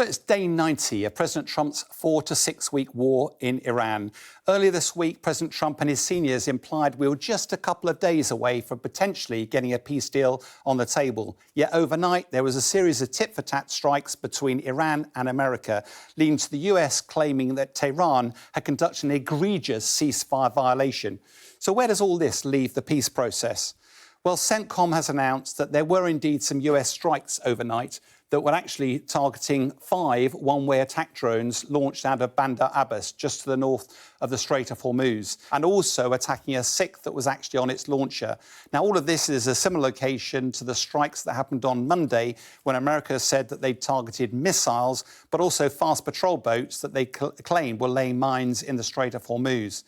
So it's day 90 of President Trump's 4 to 6 week war in Iran. Earlier this week, President Trump and his seniors implied we were just a couple of days away from potentially getting a peace deal on the table. Yet overnight, there was a series of tit-for-tat strikes between Iran and America, leading to the US claiming that Tehran had conducted an egregious ceasefire violation. So where does all this leave the peace process? Well, CENTCOM has announced that there were indeed some US strikes overnight that were actually targeting 5 one-way attack drones launched out of Bandar Abbas, just to the north of the Strait of Hormuz, and also attacking a 6th that was actually on its launcher. Now, all of this is a similar location to the strikes that happened on Monday, when America said that they targeted missiles, but also fast patrol boats that they claimed were laying mines in the Strait of Hormuz.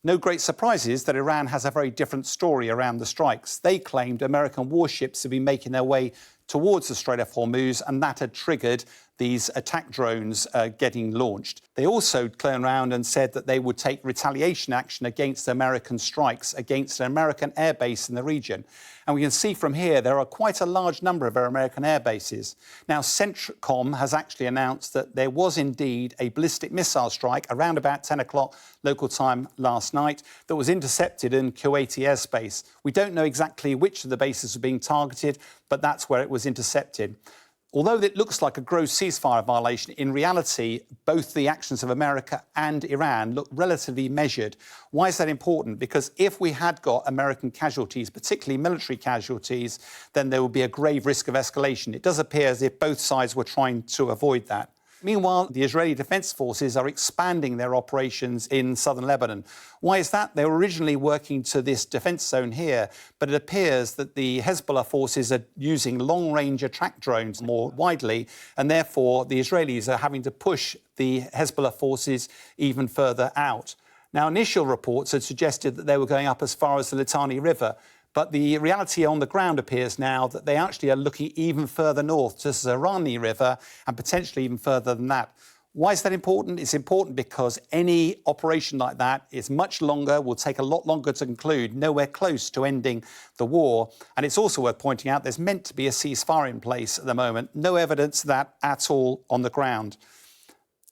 No great surprises that Iran has a very different story around the strikes. They claimed American warships had been making their way towards the Strait of Hormuz, and that had triggered these attack drones getting launched. They also turned around and said that they would take retaliation action against American strikes against an American airbase in the region. And we can see from here there are quite a large number of American air bases. Now, CENTCOM has actually announced that there was indeed a ballistic missile strike around about 10 o'clock local time last night that was intercepted in Kuwaiti airspace. We don't know exactly which of the bases were being targeted, but that's where it was intercepted. Although it looks like a gross ceasefire violation, in reality, both the actions of America and Iran look relatively measured. Why is that important? Because if we had got American casualties, particularly military casualties, then there would be a grave risk of escalation. It does appear as if both sides were trying to avoid that. Meanwhile, the Israeli Defense Forces are expanding their operations in southern Lebanon. Why is that? They were originally working to this defense zone here, but it appears that the Hezbollah forces are using long-range attack drones more widely, and therefore the Israelis are having to push the Hezbollah forces even further out. Now, initial reports had suggested that they were going up as far as the Litani River, but the reality on the ground appears now that they actually are looking even further north to the Sirani River and potentially even further than that. Why is that important? It's important because any operation like that is much longer, will take a lot longer to conclude, nowhere close to ending the war. And it's also worth pointing out there's meant to be a ceasefire in place at the moment. No evidence of that at all on the ground.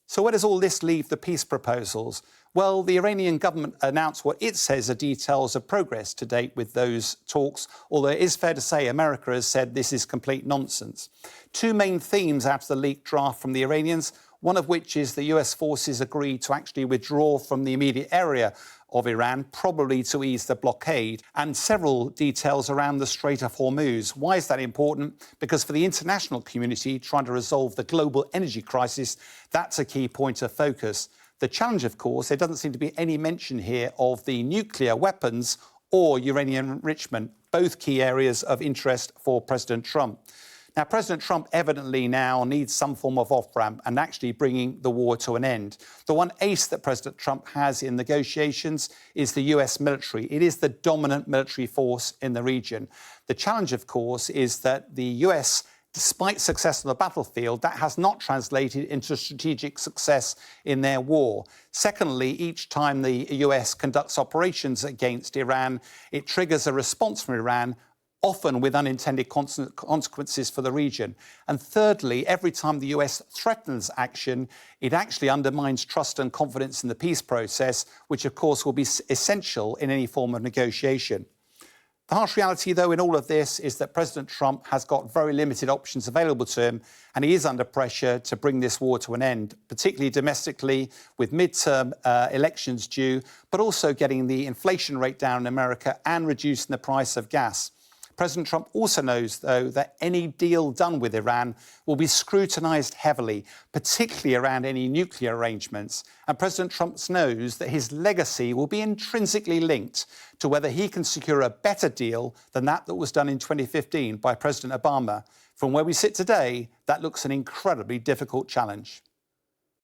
So where does all this leave the peace proposals? Well, the Iranian government announced what it says are details of progress to date with those talks, although it is fair to say America has said this is complete nonsense. 2 main themes out of the leaked draft from the Iranians, one of which is the US forces agreed to actually withdraw from the immediate area of Iran, probably to ease the blockade, and several details around the Strait of Hormuz. Why is that important? Because for the international community trying to resolve the global energy crisis, that's a key point of focus. The challenge, of course, there doesn't seem to be any mention here of the nuclear weapons or uranium enrichment, both key areas of interest for President Trump. Now, President Trump evidently now needs some form of off-ramp and actually bringing the war to an end. The one ace that President Trump has in negotiations is the US military. It is the dominant military force in the region. The challenge, of course, is that the US, despite success on the battlefield, that has not translated into strategic success in their war. Secondly, each time the US conducts operations against Iran, it triggers a response from Iran, often with unintended consequences for the region. And thirdly, every time the US threatens action, it actually undermines trust and confidence in the peace process, which of course will be essential in any form of negotiation. The harsh reality, though, in all of this is that President Trump has got very limited options available to him, and he is under pressure to bring this war to an end, particularly domestically with midterm elections due, but also getting the inflation rate down in America and reducing the price of gas. President Trump also knows, though, that any deal done with Iran will be scrutinised heavily, particularly around any nuclear arrangements. And President Trump knows that his legacy will be intrinsically linked to whether he can secure a better deal than that was done in 2015 by President Obama. From where we sit today, that looks an incredibly difficult challenge.